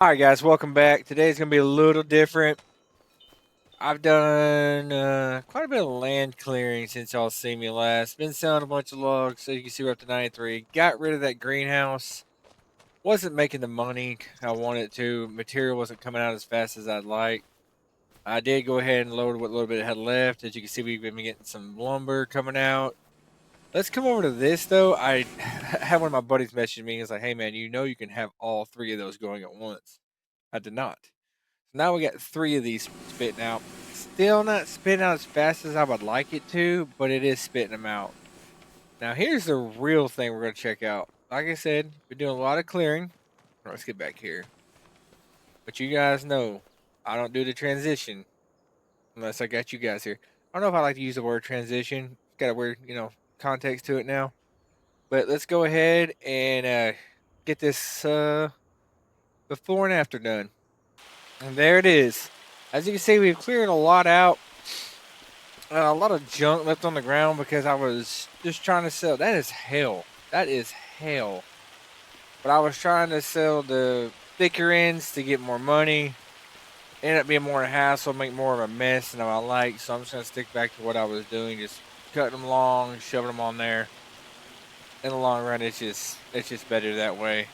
All right, guys, welcome back. Today's going to be a little different. I've done quite a bit of land clearing since y'all seen me last. Been selling a bunch of logs, so you can see we're up to 93. Got rid of that greenhouse. Wasn't making the money I wanted to. Material wasn't coming out as fast as I'd like. I did go ahead and load what little bit I had left. As you can see, we've been getting some lumber coming out. Let's come over to this, though. I had one of my buddies message me. He's like, hey, man, you can have all three of those going at once. I did not. Now we got three of these spitting out. Still not spitting out as fast as I would like it to, but it is spitting them out. Now here's the real thing we're going to check out. Like I said, we're doing a lot of clearing. Let's get back here. But you guys know I don't do the transition unless I got you guys here. I don't know if I like to use the word transition. It's got a weird, context to it now. But let's go ahead and get this before and after done. And there it is. As you can see, we've cleared a lot out. A lot of junk left on the ground because I was just trying to sell. That is hell. That is hell. But I was trying to sell the thicker ends to get more money. Ended up being more of a hassle, make more of a mess than I like. So I'm just gonna stick back to what I was doing, just cutting them long, shoving them on there. In the long run, it's just better that way.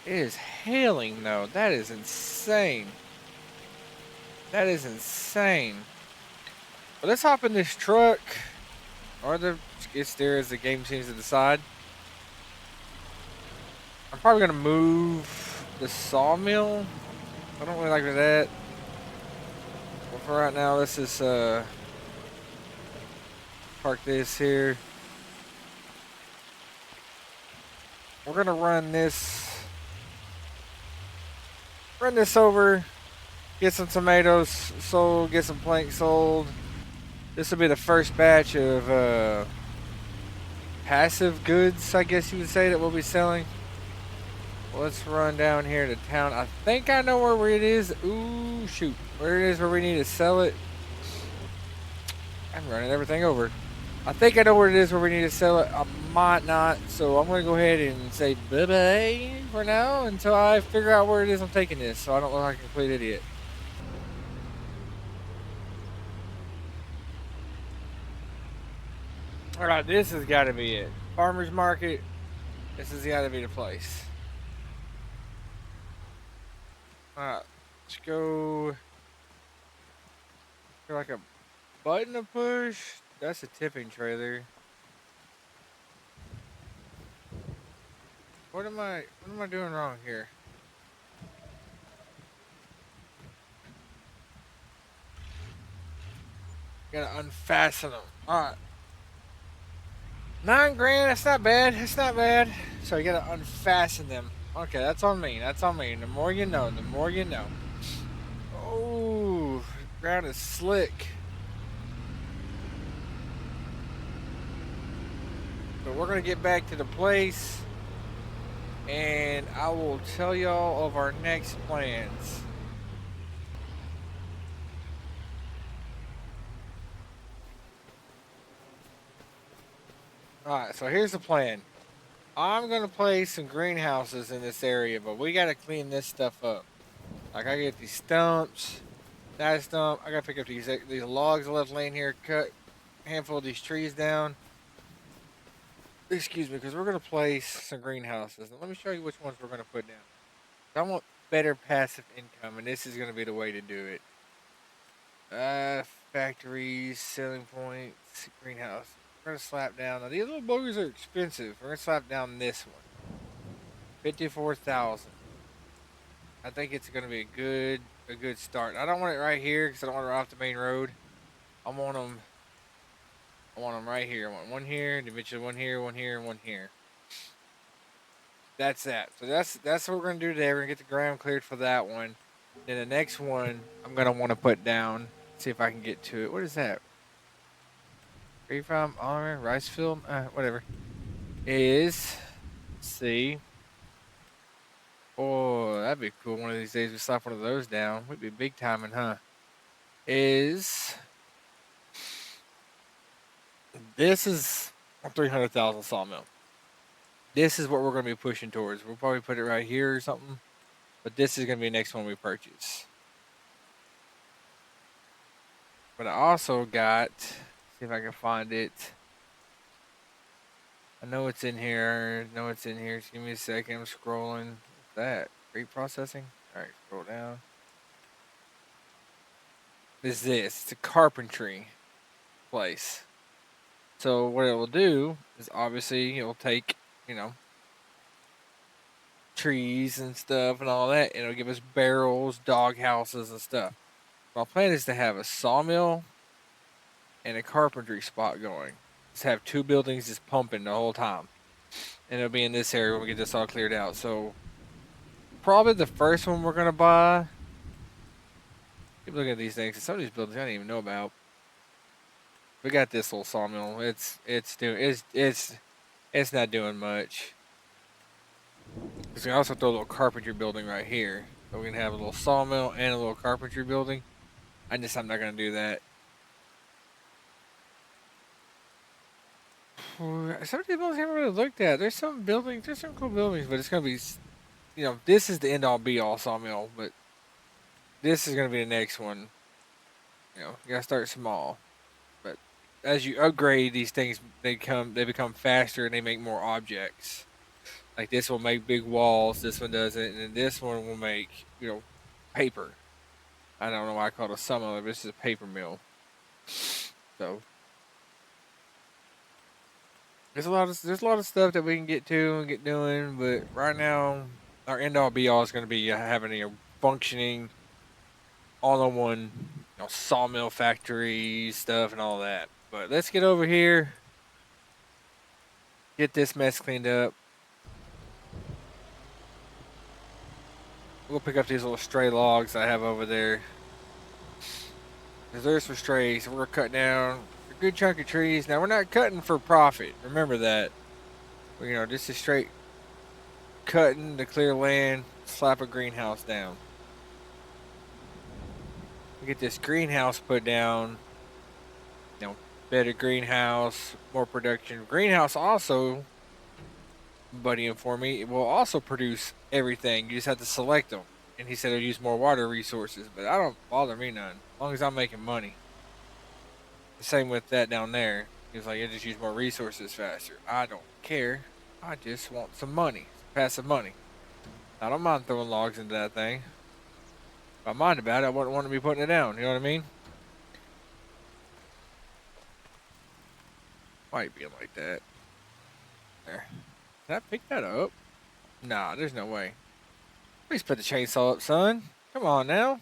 It is hailing though. That is insane. That is insane. But let's hop in this truck. Or the skid steer as the game seems to decide. I'm probably gonna move the sawmill. I don't really like that. But for right now, let's just park this here. We're gonna run this over, get some tomatoes sold, get some planks sold. This will be the first batch of passive goods, I guess you would say, that we'll be selling. Let's run down here to town. I think I know where it is. Ooh, shoot. Where it is where we need to sell it. I'm running everything over. I think I know where it is where we need to sell it. I might not. So I'm going to go ahead and say bye-bye for now until I figure out where it is I'm taking this. So I don't look like a complete idiot. All right, this has got to be it. Farmer's Market. This has got to be the place. All right, let's go. Like a button to push. That's a tipping trailer. What am I doing wrong here? Gotta unfasten them. All right. 9 grand. That's not bad. That's not bad. So you gotta unfasten them. Okay, that's on me. That's on me. The more you know, the more you know. Oh, ground is slick. But we're gonna get back to the place, and I will tell y'all of our next plans. All right. So here's the plan. I'm gonna place some greenhouses in this area, but we gotta clean this stuff up. Like I get these stumps, that stump. I gotta pick up these logs I left laying here. Cut a handful of these trees down. Excuse me, because we're gonna place some greenhouses. And let me show you which ones we're gonna put down. I want better passive income, and this is gonna be the way to do it. Factories, selling points, greenhouse. We're gonna slap down. Now these little boogers are expensive. We're gonna slap down this one. 54,000. I think it's gonna be a good start. I don't want it right here because I don't want it right off the main road. I want them. I want them right here. I want one here, and eventually one here, one here, and one here. That's that. So that's what we're gonna do today. We're gonna get the ground cleared for that one. Then the next one I'm gonna want to put down. See if I can get to it. What is that? Free from armor, rice field, whatever. Is let's see. Oh, that'd be cool. One of these days we slap one of those down. We'd be big timing, huh? Is this is a 300,000 sawmill. This is what we're going to be pushing towards. We'll probably put it right here or something. but this is going to be the next one we purchase. But I also got, see if I can find it. I know it's in here. Just give me a second. I'm scrolling. What's that? Great processing. All right, scroll down. Is this? It's a carpentry place. So what it will do is obviously it will take, you know, trees and stuff and all that, and it'll give us barrels, dog houses, and stuff. My plan is to have a sawmill and a carpentry spot going. Just have two buildings just pumping the whole time. And it'll be in this area when we get this all cleared out. So probably the first one we're gonna buy. Keep looking at these things. Some of these buildings I didn't even know about. We got this little sawmill. It's not doing much. Because we also throw a little carpentry building right here. So we can have a little sawmill and a little carpentry building. I'm not gonna do that. Some of these buildings I haven't really looked at. There's some cool buildings, but it's gonna be, this is the end all be all sawmill, but this is gonna be the next one. You gotta start small. But as you upgrade these things, they become faster and they make more objects. Like this will make big walls, this one doesn't, and then this one will make, paper. I don't know why I call it a sawmill, but this is a paper mill. So there's a lot of stuff that we can get to and get doing, but right now our end all be all is going to be having a functioning all-in-one, sawmill factory stuff and all that. But let's get over here, get this mess cleaned up. We'll pick up these little stray logs I have over there. Because there's some strays, so we're cutting down a good chunk of trees. Now we're not cutting for profit. Remember that. Just a straight cutting to clear land, slap a greenhouse down. We get this greenhouse put down. Better greenhouse, more production. Greenhouse also, buddy informed me, it will also produce everything. You just have to select them. And he said it'll use more water resources, but I don't bother me none. As long as I'm making money. The same with that down there. He was like, it just use more resources faster. I don't care. I just want some money. Passive money. I don't mind throwing logs into that thing. If I mind about it, I wouldn't want to be putting it down. You know what I mean? Might be like that. There. Can I pick that up? Nah, there's no way. Please put the chainsaw up, son. Come on now.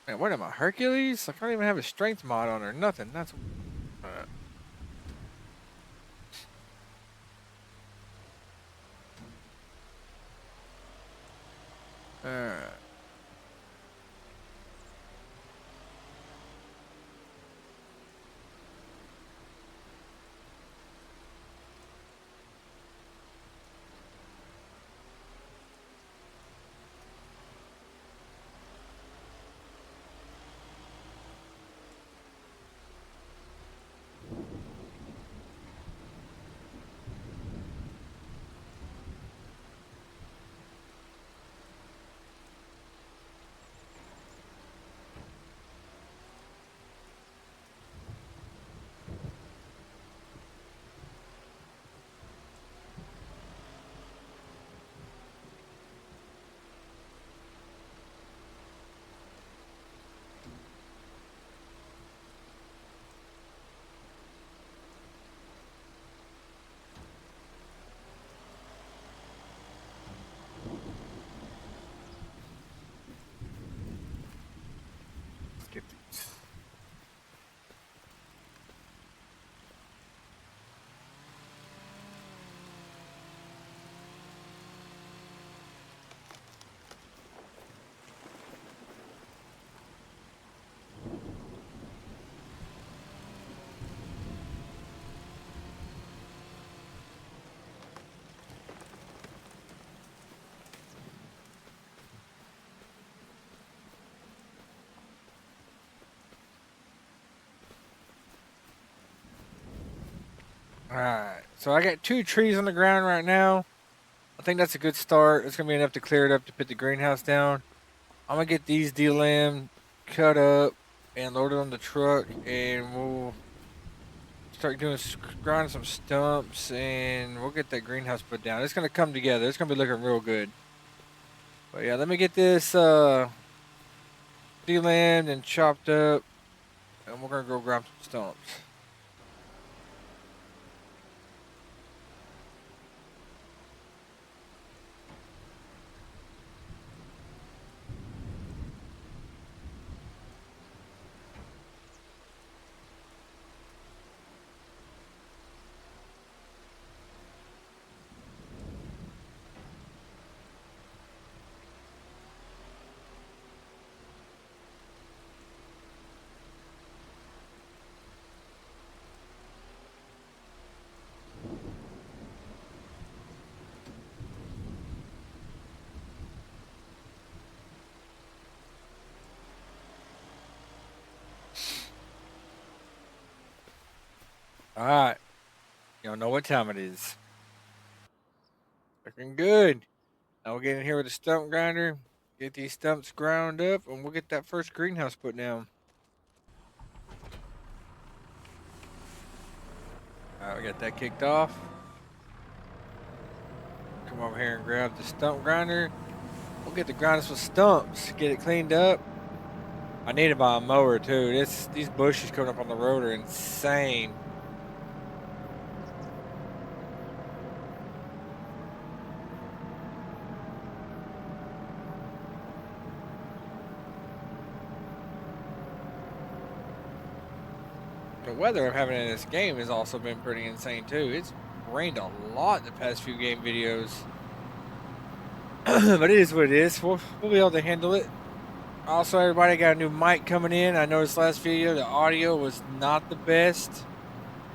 Man, what am I, Hercules? I can't even have a strength mod on or nothing. That's... Alright. Let's get these. Alright, so I got 2 trees on the ground right now. I think that's a good start. It's gonna be enough to clear it up to put the greenhouse down. I'm gonna get these delimmed, cut up, and loaded on the truck, and we'll start doing grinding some stumps, and we'll get that greenhouse put down. It's gonna come together. It's gonna be looking real good. But yeah, let me get this delimmed and chopped up, and we're gonna go grab some stumps. All right, y'all know what time it is. Looking good. Now we'll get in here with a stump grinder, get these stumps ground up, and we'll get that first greenhouse put down. All right, we got that kicked off. Come over here and grab the stump grinder. We'll get the grinders with stumps, get it cleaned up. I need to buy a mower too. These bushes coming up on the road are insane. The weather I'm having in this game has also been pretty insane too. It's rained a lot the past few game videos. But it is what it is. We'll be able to handle it. Also, everybody got a new mic coming in. I noticed last video the audio was not the best.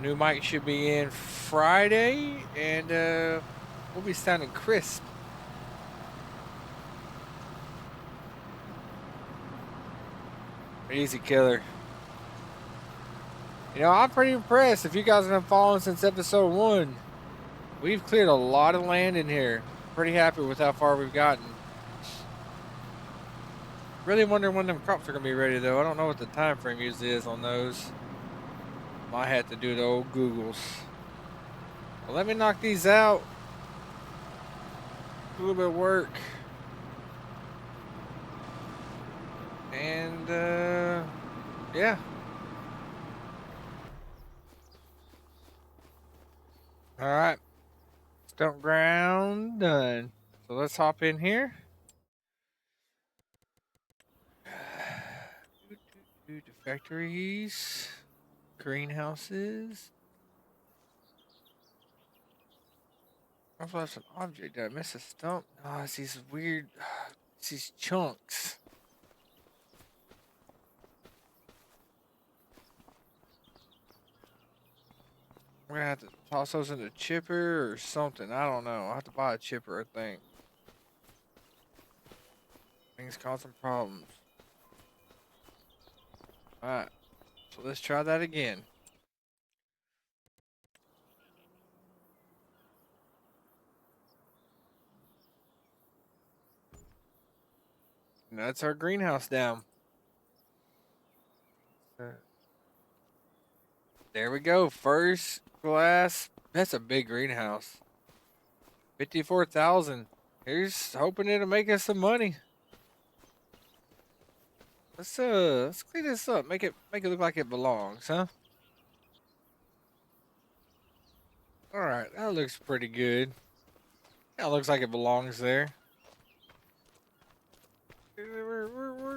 New mic should be in Friday, and we'll be sounding crisp. Easy killer. You know, I'm pretty impressed. If you guys have been following since episode 1, we've cleared a lot of land in here. Pretty happy with how far we've gotten. Really wondering when them crops are going to be ready, though. I don't know what the time frame usually is on those. Might have to do the old Googles. Well, let me knock these out. A little bit of work. And, yeah. All right. Stump ground done. So let's hop in here. The factories, greenhouses. I thought that's an object. Did I miss a stump? Oh, it's these weird, it's these chunks. We're gonna have to toss those in the chipper or something. I don't know. I'll have to buy a chipper, I think. Things causing problems. Alright. So let's try that again. And that's our greenhouse down. There we go. First glass. That's a big greenhouse. 54,000. Here's hoping it'll make us some money. Let's clean this up. Make it look like it belongs, huh? All right, that looks pretty good. That looks like it belongs there. We're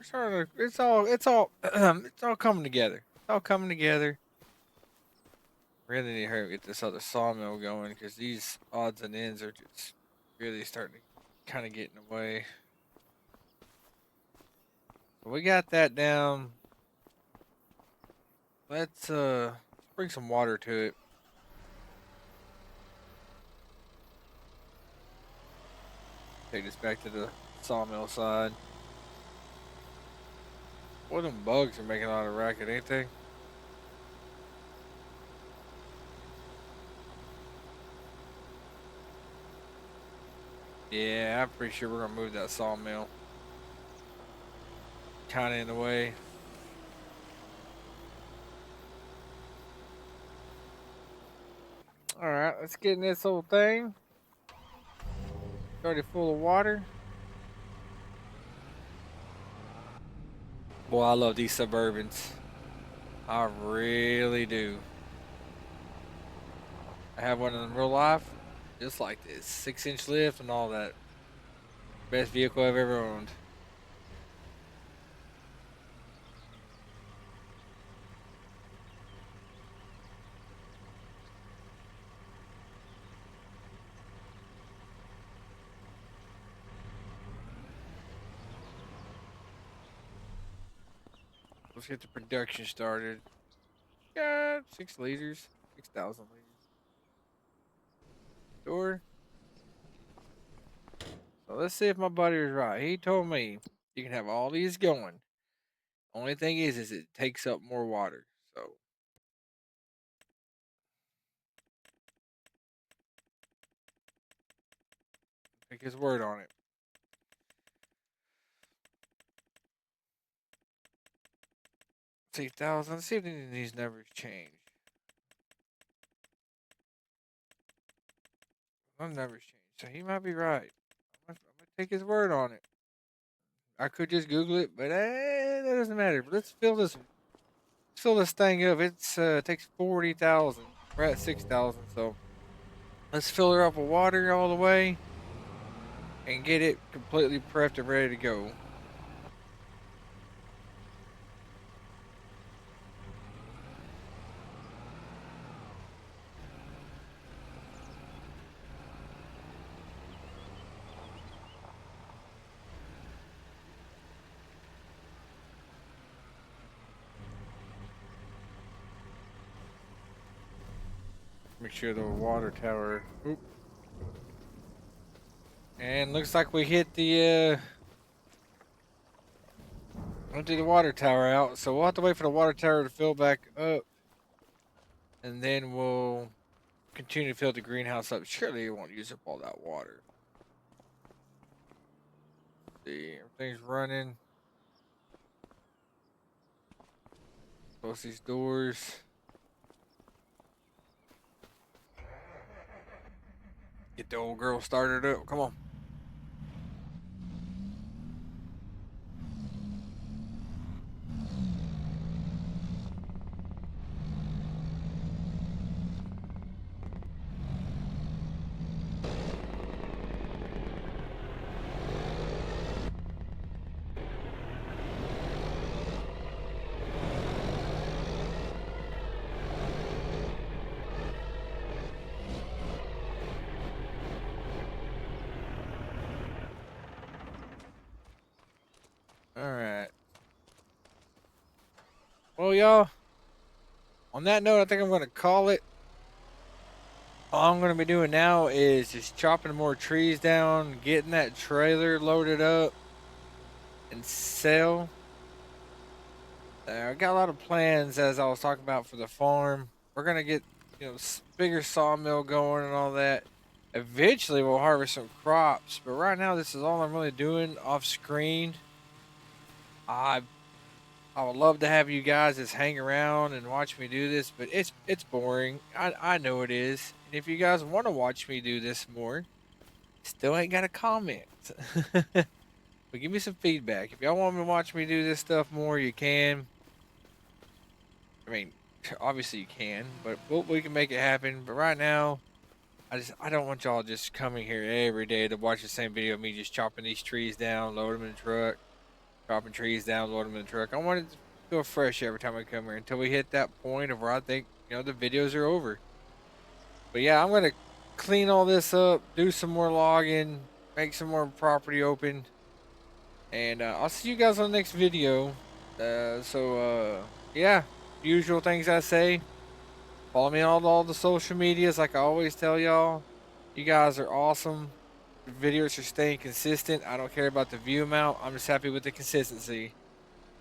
starting to, it's all it's all coming together. It's all coming together. Really need to hurry get this other sawmill going because these odds and ends are just really starting to kind of get in the way. But we got that down. Let's bring some water to it. Take this back to the sawmill side. Boy, them bugs are making a lot of racket, ain't they? Yeah, I'm pretty sure we're gonna move that sawmill. Kind of in the way. All right, let's get in this old thing. It's already full of water. Boy, I love these Suburbans. I really do. I have one in real life, just like this, 6-inch lift and all that. Best vehicle I've ever owned. Let's get the production started. Got 6 liters, 6,000 liters. Sure. So let's see if my buddy was right. He told me you can have all these going. Only thing is it takes up more water. So take his word on it. 6,000. Let's see if any of these numbers change. Some numbers change. So he might be right. I'm gonna take his word on it. I could just Google it, but that doesn't matter. But let's fill this. Let's fill this thing up. It's takes 40,000. We're at 6,000, so let's fill her up with water all the way and get it completely prepped and ready to go. Make sure the water tower. Oop. And looks like we hit the empty the water tower out. So we'll have to wait for the water tower to fill back up, and then we'll continue to fill the greenhouse up. Surely it won't use up all that water. See, everything's running. Close these doors. Get the old girl started up. Come on. All right. Well, y'all, on that note, I think I'm going to call it. All I'm going to be doing now is just chopping more trees down, getting that trailer loaded up, and sell. I got a lot of plans as I was talking about for the farm. We're going to get, bigger sawmill going and all that. Eventually, we'll harvest some crops, but right now, this is all I'm really doing off screen. I I would love to have you guys just hang around and watch me do this, but it's boring. I know it is. And if you guys want to watch me do this more, still ain't got a comment. But give me some feedback. If y'all want me to watch me do this stuff more, you can. I mean, obviously you can, but we can make it happen. But right now, I don't want y'all just coming here every day to watch the same video of me just chopping these trees down, load them in the truck, chopping trees down, load them in the truck. I want it to feel fresh every time I come here until we hit that point of where I think the videos are over. But yeah, I'm gonna clean all this up, do some more logging, make some more property open, and I'll see you guys on the next video. Yeah, usual things I say. Follow me on all the social medias, like I always tell y'all. You guys are awesome. The videos are staying consistent. I don't care about the view amount. I'm just happy with the consistency.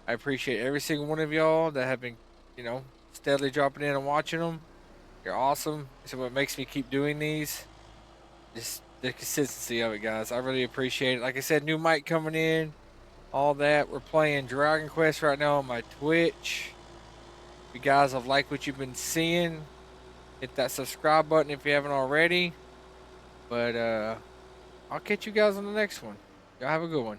I appreciate every single one of y'all that have been, steadily dropping in and watching them. You're awesome. It's what makes me keep doing these. Just the consistency of it, guys. I really appreciate it. Like I said, new mic coming in, all that. We're playing Dragon Quest right now on my Twitch. If you guys have liked what you've been seeing, hit that subscribe button if you haven't already. But I'll catch you guys on the next one. Y'all have a good one.